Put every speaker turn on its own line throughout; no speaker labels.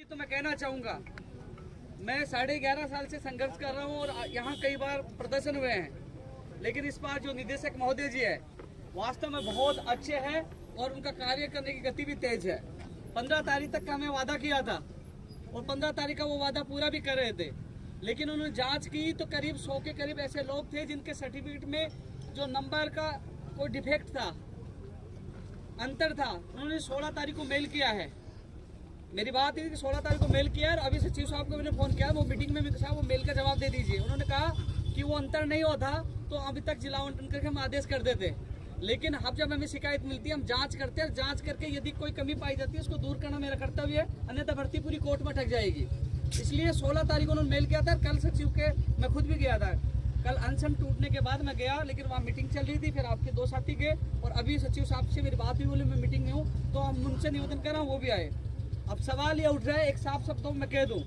तो मैं कहना चाहूँगा, मैं 11.5 साल से संघर्ष कर रहा हूँ और यहाँ कई बार प्रदर्शन हुए हैं, लेकिन इस बार जो निदेशक महोदय जी है वास्तव में बहुत अच्छे हैं और उनका कार्य करने की गति भी तेज है। 15 तारीख तक का हमें वादा किया था और 15 तारीख का वो वादा पूरा भी कर रहे थे, लेकिन उन्होंने जांच की तो करीब 100 के करीब ऐसे लोग थे जिनके सर्टिफिकेट में जो नंबर का कोई डिफेक्ट था, अंतर था। उन्होंने 16 तारीख को मेल किया है। मेरी बात है कि 16 तारीख को मेल किया है। अभी सचिव साहब को मैंने फोन किया, वो मीटिंग में साहब वो मेल का जवाब दे दीजिए। उन्होंने कहा कि वो अंतर नहीं होता तो अभी तक जिला आवंटन करके हम आदेश कर देते, लेकिन अब जब हमें शिकायत मिलती है हम जांच करते हैं, जांच करके यदि कोई कमी पाई जाती है उसको दूर करना मेरा कर्तव्य है, अन्यथा भर्ती पूरी कोर्ट में अटक जाएगी। इसलिए 16 तारीख को उन्होंने मेल किया था। कल सचिव के मैं खुद भी गया था, कल अनशन टूटने के बाद मैं गया, लेकिन वहाँ मीटिंग चल रही थी। फिर आपके 2 साथी गए और अभी सचिव साहब से मेरी बात भी बोली, मैं मीटिंग में हूँ, तो हम उनसे निवेदन कर रहा हूँ, वो भी आए। अब सवाल ये उठ रहा है, एक साफ शब्दों में कह दूँ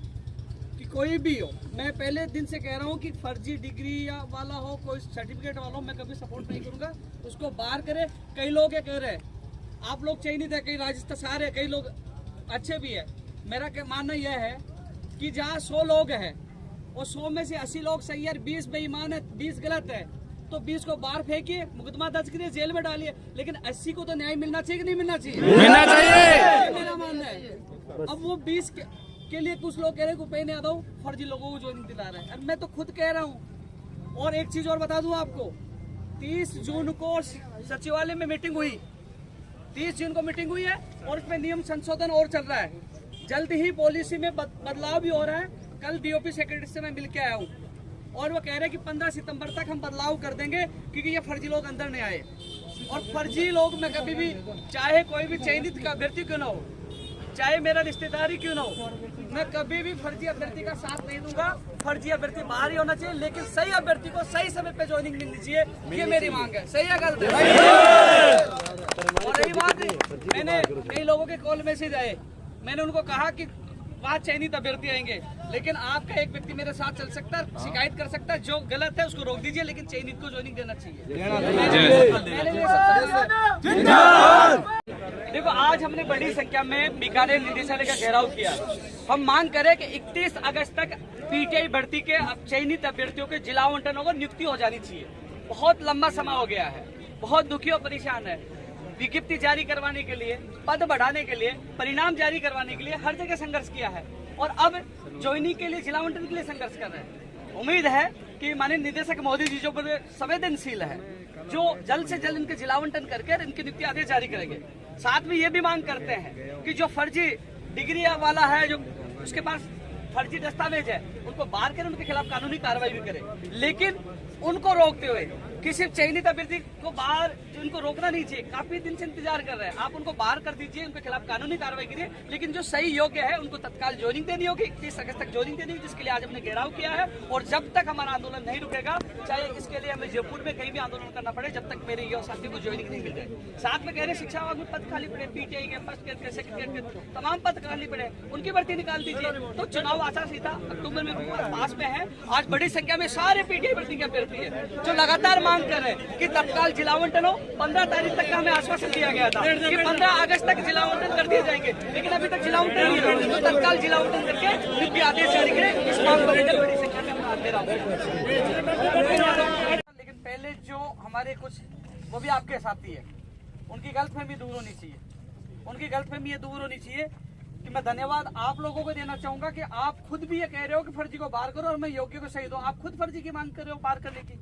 कि कोई भी हो, मैं पहले दिन से कह रहा हूँ कि फर्जी डिग्री या वाला हो, कोई सर्टिफिकेट वाला हो, मैं कभी सपोर्ट नहीं करूँगा। उसको बाहर करे। कई लोग ये कह रहे हैं आप लोग चयनित है, कई राजस्थान सारे, कई लोग अच्छे भी है। मेरा मानना यह है कि जहाँ 100 लोग हैं और 100 में से 80 लोग सही है, 20 बेईमान है, 20 गलत है, तो 20 को बाहर फेंकिए, मुकदमा दर्ज करिए, जेल में डालिए, लेकिन 80 को तो न्याय मिलना चाहिए कि नहीं मिलना चाहिए? मिलना चाहिए, मेरा मानना है। अब वो 20 के लिए कुछ लोग कह रहे हैं उपेंद्र यादव फर्जी लोगों को ज्वाइनिंग दिला रहा है। अब मैं तो खुद कह रहा हूँ। और एक चीज और बता दूं आपको, 30 जून को सचिवालय में मीटिंग हुई, 30 जून को मीटिंग हुई है और उसमें नियम संशोधन और चल रहा है। जल्द ही पॉलिसी में बदलाव भी हो रहा है। कल डीओपी सेक्रेटरी से मैं मिल के आया हूँ और वो कह रहे हैं कि 15 सितंबर तक हम बदलाव कर देंगे, क्योंकि ये फर्जी लोग अंदर नहीं आए। और फर्जी लोग मैं कभी भी, चाहे कोई भी चयनित अभ्यर्थी क्यों ना हो, चाहे मेरा रिश्तेदारी क्यों ना हो, मैं कभी भी फर्जी अभ्यर्थी का साथ नहीं दूंगा। फर्जी अभ्यर्थी बाहर ही होना चाहिए, लेकिन सही अभ्यर्थी को सही समय पे ज्वाइनिंग मिलनी चाहिए, ये मेरी मांग है। सही है गलत है? और यही बात, मैंने कई लोगों के कॉल मैसेज आए, मैंने उनको कहा कि वहाँ चयनित अभ्यर्थी आएंगे, लेकिन आपका एक व्यक्ति मेरे साथ चल सकता है, शिकायत कर सकता है, जो गलत है उसको रोक दीजिए, लेकिन चयनित को ज्वाइनिंग देना चाहिए। देखो, आज हमने बड़ी संख्या में बीकानेर निदेशालय का घेराव किया। हम मांग करें कि 31 अगस्त तक पीटीआई भर्ती के चयनित अभ्यर्थियों के जिला आवंटन होकर नियुक्ति हो जानी चाहिए। बहुत लंबा समय हो गया है, बहुत दुखी और परेशान है। विज्ञप्ति जारी करवाने के लिए, पद बढ़ाने के लिए, परिणाम जारी करवाने के लिए हर जगह संघर्ष किया है और अब ज्वाइनिंग के लिए, जिला आवंटन के लिए संघर्ष कर रहे हैं। उम्मीद है कि माननीय निदेशक महोदय जी जो संवेदनशील है, जो जल्द से जल्द इनके जिला आवंटन करके इनकी नियुक्ति आदेश जारी करेंगे। साथ में ये भी मांग करते हैं कि जो फर्जी डिग्री वाला है, जो उसके पास फर्जी दस्तावेज है, उनको बाहर कर उनके खिलाफ कानूनी कार्रवाई भी करे, लेकिन उनको रोकते हुए किसी चयनित अभ्यर्थी को बाहर, उनको रोकना नहीं चाहिए। काफी दिन से इंतजार कर रहे हैं, आप उनको बाहर कर दीजिए, उनके खिलाफ कानूनी कार्रवाई करिए, लेकिन जो सही योग्य है उनको तत्काल ज्वाइनिंग देनी होगी। 31 अगस्त तक ज्वाइनिंग देनी होगी, जिसके लिए आज हमने घेराव किया है। और जब तक हमारा आंदोलन नहीं रुकेगा, चाहे इसके लिए हमें जयपुर में कहीं भी आंदोलन करना पड़े, जब तक मेरे युवा साथी को ज्वाइनिंग नहीं मिल जाए। साथ में कह रहे शिक्षा विभाग में पद खाली पड़े, पीटीआई के, फर्स्ट ग्रेड के, सेकंड ग्रेड के तमाम पद खाली पड़े, उनकी भर्ती निकाल दीजिए। तो चुनाव आचार संहिता अक्टूबर में पास में है। आज बड़ी संख्या में सारे पीटीआई भर्ती के अभ्यर्थी है जो लगातार मांग कर रहे हैं कि तत्काल जिला आवंटन हो। 15 तारीख तक का हमें आश्वासन दिया गया था कि 15 अगस्त तक जिला आवंटन कर दिए जाएंगे, लेकिन अभी तक जिला आवंटन नहीं है। तो तत्काल जिला आवंटन करके नियुक्ति आदेश जारी करें, इस मांग को लेकर बड़ी संख्या में हम हाथ दे रहा हूँ। लेकिन पहले जो हमारे कुछ, वो भी आपके साथी है, उनकी गलतफहमी दूर होनी चाहिए। उनकी गलतफहमी ये दूर होनी चाहिए कि मैं धन्यवाद आप लोगों को देना चाहूंगा कि आप खुद भी ये कह रहे हो कि फर्जी को बाहर करो और मैं योग्य को सही दूं। आप खुद फर्जी की मांग कर रहे हो बाहर करने की,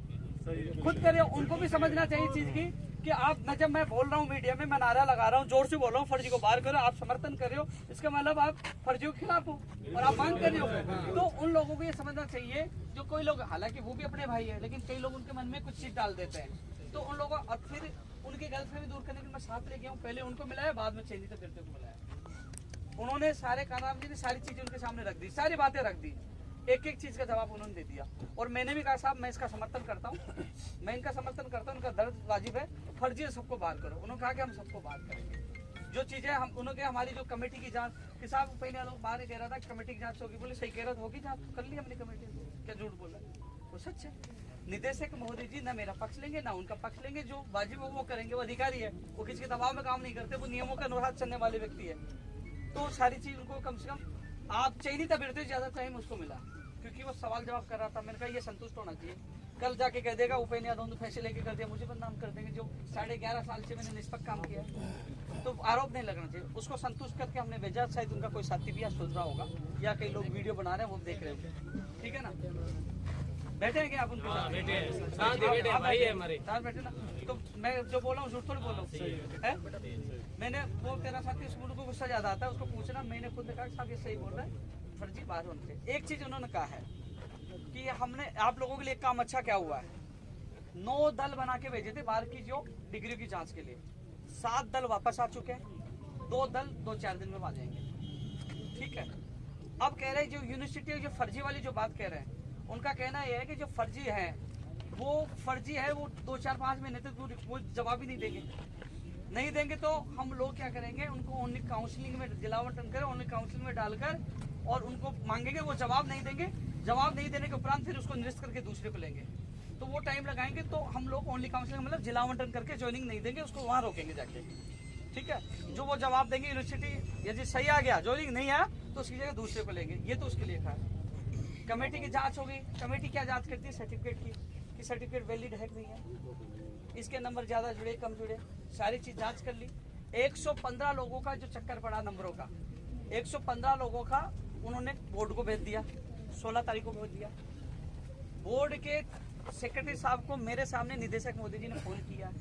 खुद कर रहे हो। उनको भी समझना चाहिए चीज की कि आप न, जब मैं बोल रहा हूँ मीडिया में, मैं नारा लगा रहा हूँ, जोर से बोल रहा हूँ फर्जी को बाहर करो, आप समर्थन कर रहे हो, इसका मतलब आप फर्जियों के खिलाफ हो और आप मांग कर रहे हो। तो उन लोगों को ये समझना चाहिए, जो कोई लोग, हालांकि वो भी अपने भाई है, लेकिन कई लोग उनके मन में कुछ चीज डाल देते हैं, तो उन लोगों और फिर उनकी गलतफहमी दूर करने के लिए मैं साथ लेके आऊँ। पहले उनको मिलाया, बाद में चयनित अभ्यर्थियों को मिलाया। उन्होंने सारे कानाम जी ने सारी चीजें उनके सामने रख दी, सारी बातें रख दी, एक एक चीज का जवाब उन्होंने दे दिया। और मैंने भी कहा साहब मैं इसका समर्थन करता हूँ, मैं इनका समर्थन करता हूँ, उनका दर्द वाजिब है, फर्जी है, सबको बाहर करो। उन्होंने कहा कि हम सबको बाहर करेंगे। जो चीजें हम, उन्होंने हमारी जो कमेटी की जांच, कि साहब पहले लोग बाहर कह रहा था कमेटी की जांच होगी, बोले सही कह रहा था, होगी जांच, कर ली हमने कमेटी, क्या झूठ बोला, वो सच है। निदेशक महोदय जी ना मेरा पक्ष लेंगे ना उनका पक्ष लेंगे, जो वाजिब है वो करेंगे, वो अधिकारी है, वो किसी के दबाव में काम नहीं करते, वो नियमों के अनुसार चलने वाले व्यक्ति है। तो सारी चीज उनको कम से कम आप चयनित अभ्यर्थी ज्यादा टाइम उसको मिला क्योंकि वो सवाल जवाब कर रहा था। मैंने कहा ये संतुष्ट होना चाहिए। कल जाके कह देगा उपेंद्र यादव ने पैसे लेके कर दिया, मुझे बदनाम कर देंगे। जो 11.5 साल से मैंने निष्पक्ष काम किया, तो आरोप नहीं लगना चाहिए। उसको संतुष्ट करके हमने भेजा। शायद उनका कोई साथी भी सुन रहा होगा या कई लोग वीडियो बना रहे हैं, वो देख रहे होंगे। ठीक है ना, बैठे हैं क्या आप उनके साथ? बैठे ना। तो मैं जो बोल रहा हूँ झूठ थोड़ी बोल रहा हूँ। मैंने वो तेरा साथी स्कूल को गुस्सा ज्यादा आता है, उसको पूछना। मैंने खुद कहा साहब ये सही बोल रहा है, फर्जी बात होने से। एक चीज उन्होंने कहा है कि हमने आप लोगों के लिए काम अच्छा क्या हुआ है। 9 दल बना के भेजे थे बाहर की जो डिग्री की जांच के लिए। 7 दल वापस आ चुके हैं, 2 दल 2-4 दिन में आ जाएंगे। ठीक है, अब कह रहे हैं जो यूनिवर्सिटी जो फर्जी वाली जो बात कह रहे हैं, उनका कहना यह है कि जो फर्जी है वो 2-4-5 महीने तक वो जवाब ही नहीं देंगे। तो हम लोग क्या करेंगे, उनको ओनली काउंसलिंग में जिला आवंटन करें, ओनली काउंसलिंग में डालकर और उनको मांगेंगे, वो जवाब नहीं देंगे। जवाब नहीं देने के उपरांत फिर उसको निरस्त करके दूसरे को लेंगे, तो वो टाइम लगाएंगे। तो हम लोग ओनली काउंसलिंग मतलब जिला आवंटन करके ज्वाइनिंग नहीं देंगे, उसको वहाँ रोकेंगे जाके। ठीक है, जो वो जवाब देंगे यूनिवर्सिटी यदि सही आ गया, ज्वाइनिंग नहीं आया तो उसकी जगह दूसरे को लेंगे। ये तो उसके लिए कहा है। कमेटी की जांच होगी। कमेटी क्या जांच करती है? सर्टिफिकेट की, कि सर्टिफिकेट वैलिड है कि नहीं है, इसके नंबर ज्यादा जुड़े कम जुड़े, सारी चीज जांच कर ली। 115 लोगों का जो चक्कर पड़ा नंबरों का, 115 लोगों का उन्होंने बोर्ड को भेज दिया। 16 तारीख को भेज दिया। बोर्ड के सेक्रेटरी साहब को मेरे सामने निदेशक मोदी जी ने फोन किया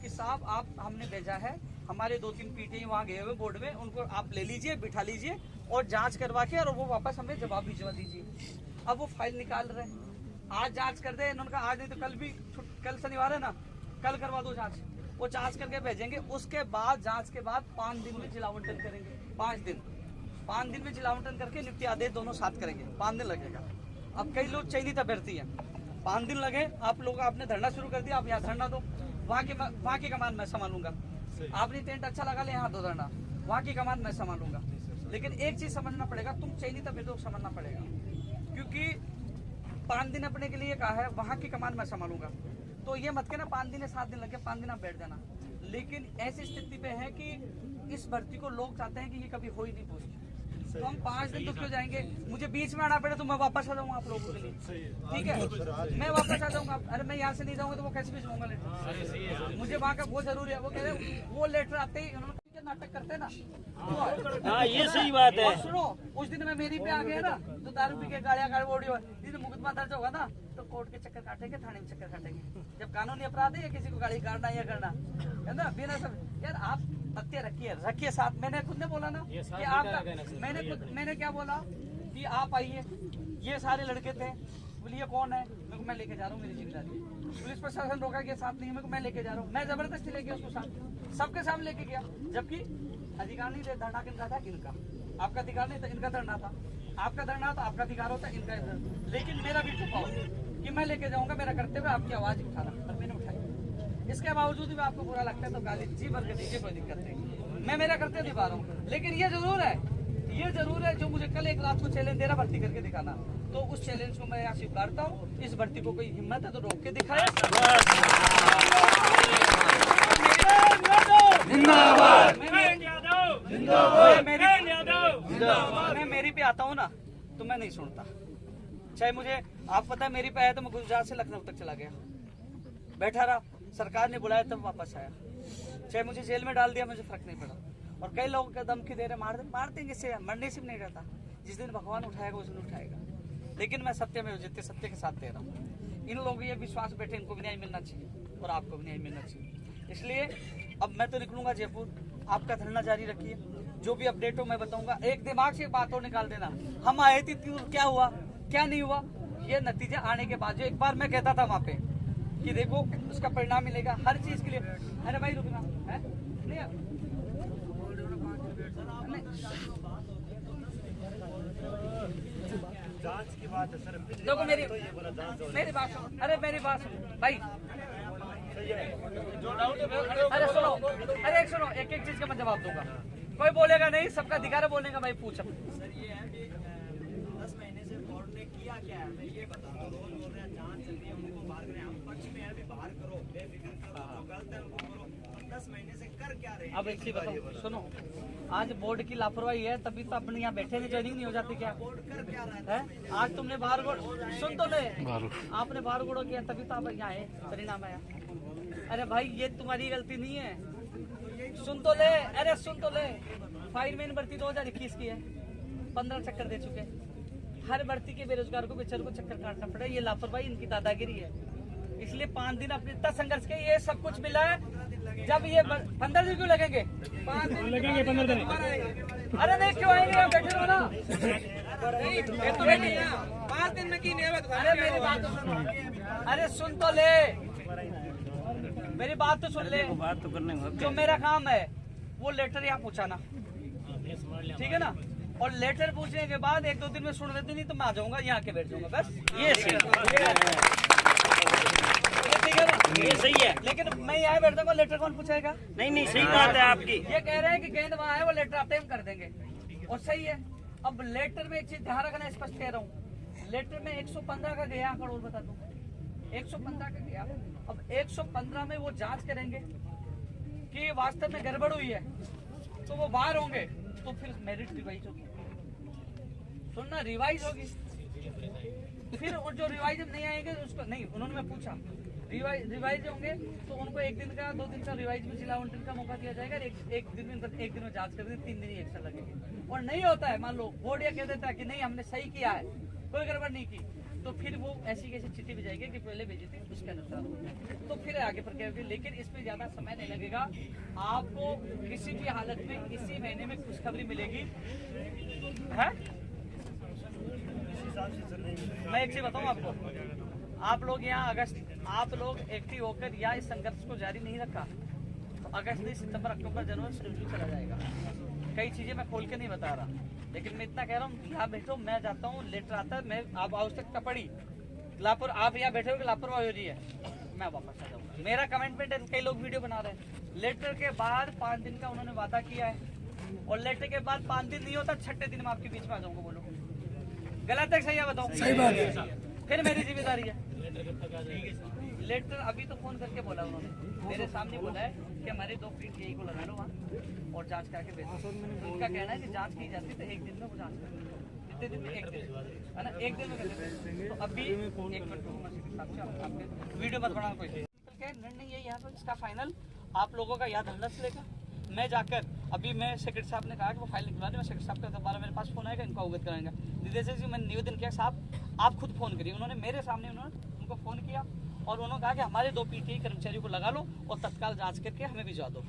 कि साहब आप हमने भेजा है, हमारे 2-3 पीटीआई वहाँ गए हुए बोर्ड में, उनको आप ले लीजिए, बिठा लीजिए और जांच करवा के और वो वापस हमें जवाब भिजवा दीजिए। अब वो फाइल निकाल रहे हैं, आज जांच कर दे। इन्होंने कहा आज नहीं तो कल भी, कल शनिवार है ना, कल करवा दो जांच। वो जांच करके भेजेंगे। उसके बाद जांच के बाद 5 दिन में जिला आवंटन करेंगे। 5 दिन में जिला आवंटन करके नियुक्ति आदेश दोनों साथ करेंगे। 5 दिन लगेगा। अब कई लोग चयनित अभ्यर्थी हैं, 5 दिन लगे। आप लोग आपने धरना शुरू कर दिया, आप यहाँ धरना दो, वहाँ की कमान मैं संभालूंगा। आपने टेंट अच्छा लगा ले, यहाँ दो धरना, वहाँ की कमान मैं संभालूंगा। लेकिन एक चीज समझना पड़ेगा, तुम चयनित अभ्यर्थियों को समझना पड़ेगा, क्योंकि 5 दिन अपने के लिए कहा है, वहाँ की कमान मैं संभालूंगा। तो ये मत कहना 5 दिन या 7 दिन लगे, 5 दिन आप बैठ जाना। लेकिन ऐसी स्थिति पे है कि इस भर्ती को लोग चाहते हैं कि ये कभी हो ही नहीं पोस्ट, तो हम 5 दिन तो क्यों जाएंगे। मुझे बीच में आना पड़े तो मैं वापस आ जाऊंगा आप लोगों के लिए। ठीक है, मैं वापस आ जाऊंगा। अरे मैं यहाँ से नहीं जाऊंगा तो वो कैसे भिजवाऊंगा लेटर। मुझे वहाँ का बहुत जरूरी है। वो कह रहे वो लेटर आते ही उन्होंने नाटक करते हैं ना।
हाँ ये सही बात है।
सुनो, उस दिन मैं मेरी पे आ गया ना, तो दारू पी के गाड़ियाँ मुकदमा दर्ज होगा ना, तो कोर्ट के चक्कर काटेंगे, थाने में चक्कर काटेंगे। जब कानूनी अपराध है किसी को गाड़ी काटना या करना है ना, बिना सब। यार आप तथ्य रखिए साथ। मैंने खुद ने बोला ना कि आपका, मैंने क्या बोला कि आप आइए, ये सारे लड़के थे, बोलिए कौन है, मैं लेके जा रहा हूँ, मेरी जिम्मेदारी है। पुलिस प्रशासन रोका गया, साथ नहीं, मैं लेके जा रहा हूँ। मैं जबरदस्ती लेके उसको साथ, सबके सामने लेके गया, जबकि अधिकार नहीं थे। धरना किनका था? इनका। आपका अधिकार नहीं था, इनका धरना था। आपका धरना था, आपका अधिकार होता, इनका। लेकिन मेरा भी छुपाओ कि मैं लेके जाऊंगा, मेरा कर्तव्य आपकी आवाज उठाना, पर मैंने उठाई। इसके बावजूद भी आपको बुरा लगता है तो गाली जी भर के दीजिए, कोई दिक्कत नहीं। मैं मेरा कर्तव्य निभा रहा हूँ। लेकिन ये जरूर है जो मुझे कल एक रात को चैलेंज दे रहा भर्ती करके दिखाना, तो उस चैलेंज को मैं यहाँ स्वीकारता हूँ। इस भर्ती को कोई हिम्मत है तो रोक के दिखाए। मैं मेरी पे आता हूँ ना तो मैं नहीं सुनता। चाहे मुझे, आप पता है मेरी पे आया तो मैं गुजरात से लखनऊ तक चला गया, बैठा रहा, सरकार ने बुलाया तब वापस आया। चाहे मुझे जेल में डाल दिया, मुझे फर्क नहीं पड़ा। और कई लोग का धमकी दे रहे, मार देंगे से, मरने से भी नहीं रहता। जिस दिन भगवान उठाएगा उस दिन उठाएगा। लेकिन मैं सत्य में जितने सत्य के साथ दे रहा हूँ। इन लोगों ये विश्वास बैठे, इनको भी न्याय मिलना चाहिए और आपको भी न्याय मिलना चाहिए। इसलिए अब मैं तो निकलूंगा जयपुर, आपका धरना जारी रखिए। जो भी अपडेट हो मैं बताऊंगा। एक दिमाग से बात और निकाल देना, हम आए थे क्या हुआ क्या नहीं हुआ, ये नतीजा आने के बाद। जो एक बार मैं कहता था वहाँ पे कि देखो उसका परिणाम मिलेगा हर चीज के लिए। अरे भाई रुकना है नहीं,
जांच की बात है सर।
देखो मेरी बात सुनो। अरे मेरी बात सुनो भाई, अरे सुनो, अरे सुनो, एक एक चीज का मैं जवाब दूंगा। कोई बोलेगा नहीं, सबका अधिकार है बोलने का। भाई पूछ।
सर ये है कि 10 महीने से कोर्ट ने किया क्या है, मैं ये बता रहा हूँ। रोज बोल रहे हैं जांच चल रही है, उनको बाहर करें, हम पक्ष में है भी बाहर करो, बेफिक्र करो, जो गलत है उनको करो। 10 महीने से कर क्या रहे हैं?
अब एक चीज बताओ, सुनो, आज बोर्ड की लापरवाही है तभी तो अपने यहाँ बैठे नहीं, ज्वाइनिंग नहीं हो जाती क्या
बोर्ड कर क्या रहा है?
है? आज तुमने बाहर गोड़, सुन तो ले, आपने बाहर गोड़ो किया तभी तो आप यहाँ आए, परिणाम आया। अरे भाई ये तुम्हारी गलती नहीं है, सुन तो ले, अरे सुन तो ले, फायरमैन भर्ती 2021 की है, 15 चक्कर दे चुके हैं। हर भर्ती के बेरोजगार को बेचारे को चक्कर काटना पड़ा, ये लापरवाही इनकी दादागिरी है। इसलिए 5 दिन अपने इतना संघर्ष के ये सब कुछ मिला है। जब ये 15 दिन क्यों लगेंगे? 5 दिन लगेंगे, 15 दिन। अरे नहीं क्यों आएंगे, आप बैठे रहो ना। नहीं तो बैठे 5 दिन में की नहीं। अरे मेरी बात तो सुनो, अरे सुन तो ले, मेरी बात तो सुन ले।
बात तो करने में
जो मेरा काम है वो लेटर यहाँ पहुँचाना, ठीक है ना? और लेटर पूछने के बाद 1-2 दिन में सुन लेते नहीं तो मैं आ जाऊंगा, यहाँ के बैठ जाऊंगा, बस
ये सही
ठीक है ना?
ये सही है।
लेकिन मैं यहाँ बैठ जाऊंगा, लेटर कौन पूछेगा?
नहीं सही बात है आपकी।
ये कह रहे हैं कि गेंद वहाँ है, वो लेटर आप टाइम कर देंगे, और सही है। अब लेटर में एक चीज ध्यान रखना, स्पष्ट कह रहा हूँ, लेटर में 115 का गया आंकड़ा और बता दूं, 115 का गया। अब 115 में वो जांच करेंगे कि वास्तव में गड़बड़ हुई है, तो वो बाहर होंगे, तो फिर मेरिट रिवाइज होगी, सुनना, रिवाइज होगी। फिर और जो रिवाइज नहीं आएंगे उसको नहीं, उन्होंने मैं पूछा रिवाइज होंगे तो उनको 1 दिन का 2 दिन का रिवाइज में जिला आवंटन का मौका दिया जाएगा। एक दिन में जांच कर देंगे, 3 दिन ही एक्स्ट्रा लगेंगे। और नहीं होता है, मान लो बोर्ड ये कह देता है कि नहीं हमने सही किया है, कोई गड़बड़ नहीं की, तो फिर वो ऐसी कैसी चिट्ठी भी जाएगी कि पहले भेजी थी उसके अनुसार, तो फिर आगे प्रक्रिया होगी। लेकिन इसमें ज्यादा समय नहीं लगेगा, आपको किसी भी हालत में इसी महीने में खुशखबरी मिलेगी है। मैं एक चीज बताऊं आपको, आप लोग यहाँ अगस्त, आप लोग एक्टिव होकर या इस संघर्ष को जारी नहीं रखा तो अगस्त नहीं, सितंबर, अक्टूबर, जनवरी शेड्यूल चला जाएगा। कई चीजें मैं खोल के नहीं बता रहा, लेकिन मैं इतना कह रहा हूँ, यहाँ बैठो, मैं जाता हूँ, लेटर आता है, मैं आप आवश्यकता पड़ी लापर, आप यहाँ बैठे हो कि लापरवाही हो रही है, मैं वापस आ जाऊँगा। मेरा कमिटमेंट है। कई लोग वीडियो बना रहे हैं, लेटर के बाद 5 दिन का उन्होंने वादा किया है, और लेटर के बाद 5 दिन नहीं होता, 6ठे दिन में आपके बीच में आ जाऊंगा। बोलो गलत है सही है? बताओ। सही बात है। फिर मेरी जिम्मेदारी है। लेटर अभी तो फोन करके बोला उन्होंने, मेरे सामने बोला है कि हमारे 2 PTI को लगा लो वहाँ और जांच करके भेजो। उनका कहना है कि जांच की जाती तो 1 दिन में वो जांच कर, कितने दिन में? 1 दिन है ना, 1 दिन में कर देते। तो अभी 1 मिनट आपके वीडियो मत बनाना, कोई निर्णय है यहाँ पर इसका फाइनल आप लोगों का याद धरना लेगा। मैं जाकर अभी मैं सेक्रेटरी साहब ने कहा कि वो फाइल निकलवा दें, मैं सेक्रेटरी साहब का दोबारा मेरे पास फोन आएगा, इनको अवगत कराएंगे। निदेशक जी मैंने निवेदन किया, साहब आप खुद फोन करिए। उन्होंने मेरे सामने उनको फोन किया और उन्होंने कहा कि हमारे 2 PTI कर्मचारियों को लगा लो और तत्काल जांच करके हमें भिजवा दो।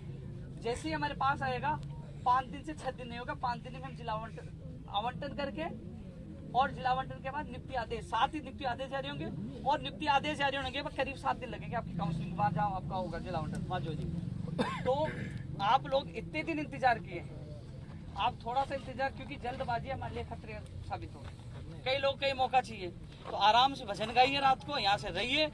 जैसे ही हमारे पास आएगा, 5 दिन से 6 दिन नहीं होगा, 5 दिन में हम जिला आवंटन करके और जिला आवंटन के बाद नियुक्ति आदेश, 7 ही नियुक्ति आदेश जारी होंगे और नियुक्ति आदेश जारी होंगे करीब 7 दिन लगेंगे आपकी काउंसलिंग बाद जहाँ आपका होगा जिला आवंटन वहाँ जो जी। तो आप लोग इतने दिन इंतजार किए, आप थोड़ा सा इंतजार, क्योंकि जल्दबाजी हमारे लिए खतरे साबित हो। कई लोग कई मौका चाहिए, तो आराम से भजन गाइए, रात को यहाँ से रहिए,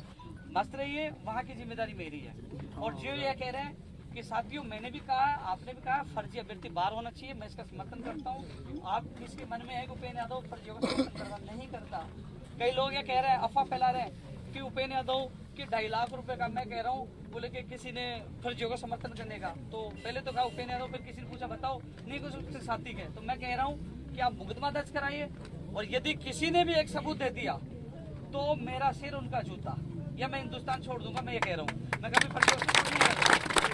मस्त रहिए, वहाँ की जिम्मेदारी मेरी है। और जो ये कह रहे हैं कि साथियों, मैंने भी कहा, आपने भी कहा, फर्जी अभ्यर्थी बाहर होना चाहिए, मैं इसका समर्थन करता हूँ। आप किसके मन में है कि उपेंद्र यादव फर्जियों का समर्थन करता नहीं करता। कई लोग ये कह रहे हैं, अफवाह फैला रहे हैं कि उपेंद्र यादव कि 2.5 लाख रुपए का, मैं कह रहा हूँ बोले कि किसी ने फर्जियों का समर्थन करने का, तो पहले तो कहा उपेंद्र यादव, फिर किसी ने पूछा बताओ, नहीं कुछ उसके साथी के, तो मैं कह रहा हूँ कि आप मुकदमा दर्ज कराइए, और यदि किसी ने भी एक सबूत दे दिया तो मेरा सिर उनका जूता, या मैं हिंदुस्तान छोड़ दूंगा। मैं ये कह रहा हूँ, मैं कभी फर्जियों का सपोर्ट नहीं करता।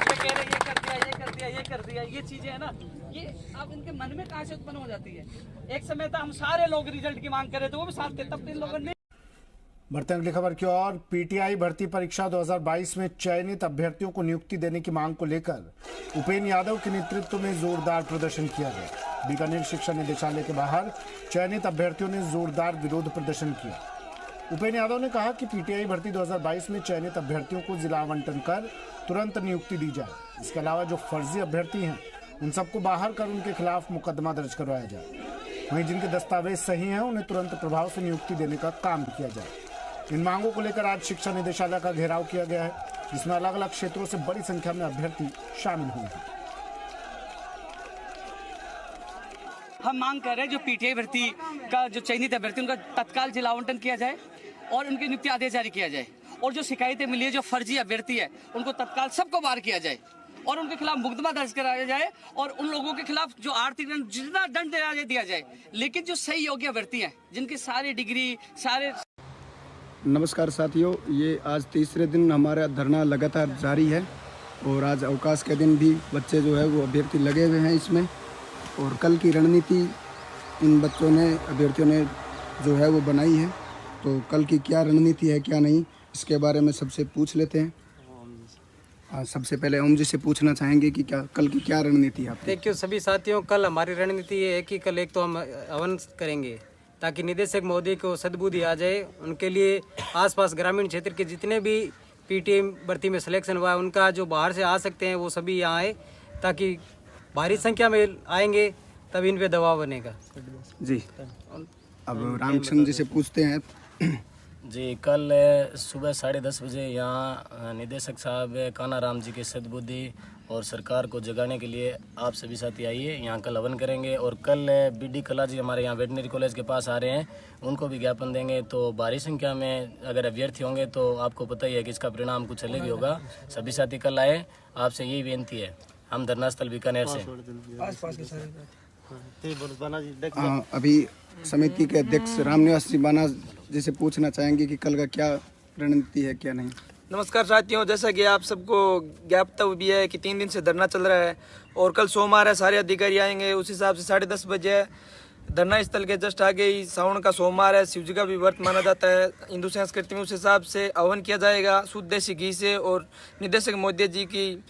ये कह रहे ये कर दिया, ये कर दिया, ये कर दिया, ये चीजें है ना, ये अब इनके मन में कहाँ से उत्पन्न हो जाती है। एक समय था हम सारे लोग रिजल्ट की मांग कर रहे थे, वो भी साथ थे, तब इन लोगों ने।
बढ़ते अगली खबर की ओर। पीटीआई भर्ती परीक्षा 2022 में चयनित अभ्यर्थियों को नियुक्ति देने की मांग को लेकर उपेंद्र यादव के नेतृत्व में जोरदार प्रदर्शन किया गया। बीकानेर शिक्षा निदेशालय के बाहर चयनित अभ्यर्थियों ने जोरदार विरोध प्रदर्शन किया। उपेंद्र यादव ने कहा कि पीटीआई भर्ती 2022 में चयनित अभ्यर्थियों को जिला आवंटन कर तुरंत नियुक्ति दी जाए। इसके अलावा जो फर्जी अभ्यर्थी हैं उन सबको बाहर कर उनके खिलाफ मुकदमा दर्ज करवाया जाए। वहीं जिनके दस्तावेज सही हैं उन्हें तुरंत प्रभाव से नियुक्ति देने का काम किया जाए। इन मांगों को लेकर आज शिक्षा निदेशालय का घेराव किया गया है, जिसमें अलग अलग क्षेत्रों से बड़ी संख्या में अभ्यर्थी शामिल होंगे।
हम मांग कर रहे हैं जो पीटीआई भर्ती का जो चयनित अभ्यर्थी उनका तत्काल जिला आवंटन किया जाए और उनकी नियुक्ति आदेश जारी किया जाए, और जो शिकायतें मिली है जो फर्जी अभ्यर्थी है उनको तत्काल सबको बाहर किया जाए। और उनके खिलाफ मुकदमा दर्ज कराया जाए और उन लोगों के खिलाफ जो आर्थिक दंड जितना दंड दिया जाए, लेकिन जो सही योग्य व्यक्ति हैं जिनकी सारी डिग्री सारे।
नमस्कार साथियों, ये आज तीसरे दिन हमारा धरना लगातार जारी है और आज अवकाश के दिन भी बच्चे जो है वो अभ्यर्थी लगे हुए हैं इसमें। और कल की रणनीति इन बच्चों ने अभ्यर्थियों ने जो है वो बनाई है, तो कल की क्या रणनीति है क्या नहीं इसके बारे में सबसे पूछ लेते हैं। सबसे पहले ओम जी से पूछना चाहेंगे कि क्या कल की क्या रणनीति है आपकी?
देखिए सभी साथियों, कल हमारी रणनीति ये है कि कल एक तो हम हवन करेंगे ताकि निदेशक महोदय को सद्बुद्धि आ जाए। उनके लिए आसपास ग्रामीण क्षेत्र के जितने भी पीटीआई भर्ती में सिलेक्शन हुआ है उनका जो बाहर से आ सकते हैं वो सभी यहाँ आए, ताकि भारी संख्या में आएंगे तब इन पे दबाव बनेगा।
जी, अब रामचंद्र जी से पूछते हैं।
जी, कल सुबह 10:30 बजे यहाँ निदेशक साहब कानाराम जी के सद्बुद्धि और सरकार को जगाने के लिए आप सभी साथी आइए, यहाँ कल हवन करेंगे। और कल बीडी कला जी हमारे यहाँ वेटनरी कॉलेज के पास आ रहे हैं, उनको भी ज्ञापन देंगे। तो भारी संख्या में अगर अभ्यर्थी होंगे तो आपको पता ही है कि इसका परिणाम कुछ अलग ही होगा। सभी साथी कल आए, आपसे यही बेनती है। हम धरना स्थल बीकानेर से
अभी समिति के अध्यक्ष रामनिवास जी बाना जी से पूछना चाहेंगे कि कल का क्या रणनीति है क्या नहीं।
नमस्कार साथियों, जैसा कि आप सबको ज्ञापन भी है कि 3 दिन से धरना चल रहा है और कल सोमवार है, सारे अधिकारी आएंगे। उस हिसाब से 10:30 बजे धरना स्थल के जस्ट आगे ही सावन का सोमवार है, शिव जी का भी व्रत माना जाता है हिंदू संस्कृति में। उस हिसाब से हवन किया जाएगा शुद्ध देसी घी से और निदेशक महोदय जी की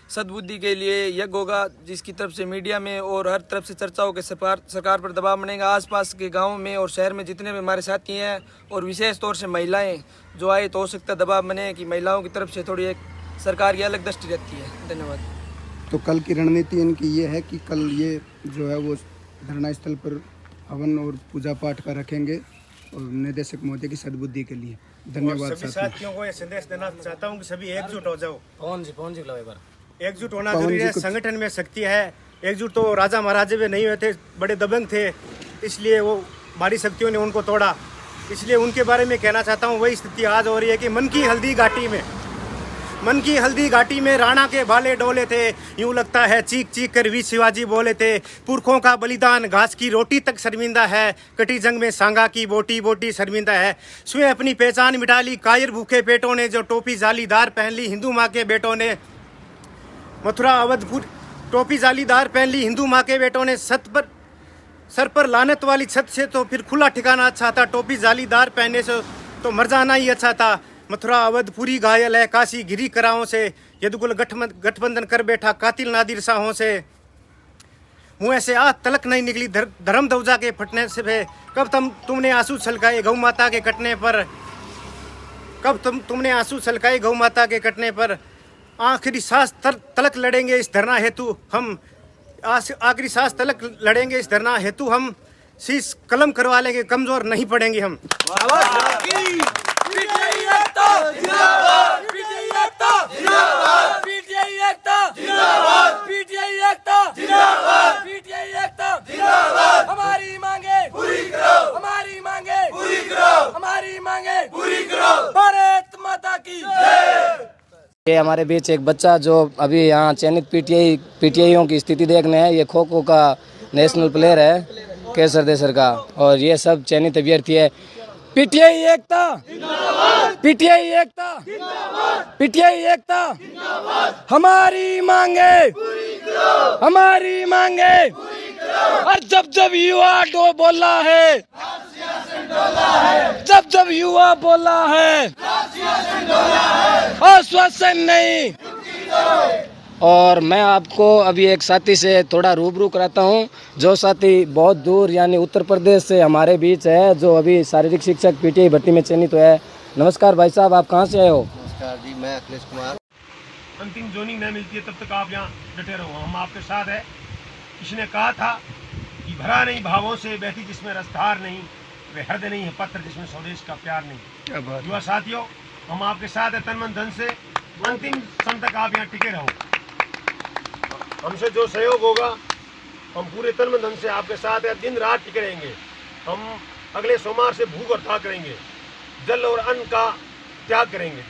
सद्बुद्धि के लिए यज्ञ होगा, जिसकी तरफ से मीडिया में और हर तरफ से चर्चाओं के सरकार पर दबाव बनेगा। आसपास के गाँव में और शहर में जितने भी हमारे साथी हैं और विशेष तौर से महिलाएं जो आए तो हो सकता है दबाव बने कि महिलाओं की तरफ से थोड़ी एक सरकार की अलग दृष्टि रहती है। धन्यवाद।
तो कल की रणनीति इनकी ये है कि कल ये जो है वो धरना स्थल पर हवन और पूजा पाठ का रखेंगे और निदेशक महोदय की सद्बुद्धि के लिए। धन्यवाद।
सभी साथियों को ये संदेश देना चाहता हूँ कि सभी एकजुट हो जाओ।
पवन जी लाओ एक बार।
एकजुट होना जरूरी है, संगठन में शक्ति है। एकजुट तो राजा महाराजे में नहीं हुए थे, बड़े दबंग थे, इसलिए वो बाहरी शक्तियों ने उनको तोड़ा। इसलिए उनके बारे में कहना चाहता हूँ, वही स्थिति आज हो रही है कि मन की हल्दी घाटी में राणा के भाले डोले थे, यूं लगता है चीख चीख कर वीर शिवाजी बोले थे। पुरखों का बलिदान घास की रोटी तक शर्मिंदा है, कटी जंग में सांगा की बोटी बोटी शर्मिंदा है। स्वयं अपनी पहचान मिटा ली कायर भूखे पेटों ने, जो टोपी जालीदार पहन ली हिंदू माँ के बेटों ने। मथुरा अवधपुर टोपी जालीदार पहन ली हिंदू माँ के बेटों ने। सर पर लानत वाली छत से तो फिर खुला ठिकाना अच्छा था, टोपी जालीदार पहनने से तो मर जाना ही अच्छा था। मथुरा अवधपुरी घायल है काशी गिरी कराहों से, यदुकुल गठबंधन कर बैठा कातिल नादिर शाहों से। मुँह से आग तलक नहीं निकली धर्म ध्वजा के फटने से। कब तुमने आंसू छलकाए गौ माता के कटने पर, तुमने आंसू छलकाए गौ माता के कटने पर। आखिरी सांस तलक लड़ेंगे इस धरना हेतु हम, आखिरी सांस तलक लड़ेंगे इस धरना हेतु हम। शीश कलम करवा लेंगे, कमजोर नहीं पड़ेंगे हम।
हमारी मांगे पूरी करो, हमारी मांगे पूरी करो, हमारी मांगे पूरी करो। भारत माता की जय।
ये हमारे बीच एक बच्चा जो अभी यहाँ चयनित पीटीआईयों की स्थिति देखने है, ये खो खो का नेशनल प्लेयर है केसर देसर का, और ये सब चयनित अभ्यर्थी है। पीटीआई एकता, पीटीआई एकता, पीटीआई एकता, हमारी मांगे, हमारी मांगे। और जब युवा बोला है, जब युवा बोला है, आश्वासन नहीं। और मैं आपको अभी एक साथी से थोड़ा रूबरू कराता हूं, जो साथी बहुत दूर यानी उत्तर प्रदेश से हमारे बीच है, जो अभी शारीरिक शिक्षक पीटीआई भर्ती में चयनित हुआ है। नमस्कार भाई साहब, आप कहां से आए हो?
नमस्कार जी, मैं अखिलेश कुमार।
अंतिम जोनिंग नहीं मिलती है तब तक आप यहाँ डटे रहो, हम आपके साथ है। किसी ने कहा था कि भरा नहीं भावों से बैठी जिसमें रसधार नहीं, वे हृदय नहीं है पत्थर जिसमें स्वदेश का प्यार नहीं। युवा साथियों, हम आपके साथ है तन मन धन से। अंतिम क्षण तक आप यहाँ टिके रहो। हमसे जो सहयोग होगा हम पूरे तन मन धन से आपके साथ है, दिन रात टिके रहेंगे। हम अगले सोमवार से भूख और था करेंगे, जल और अन्न का त्याग करेंगे।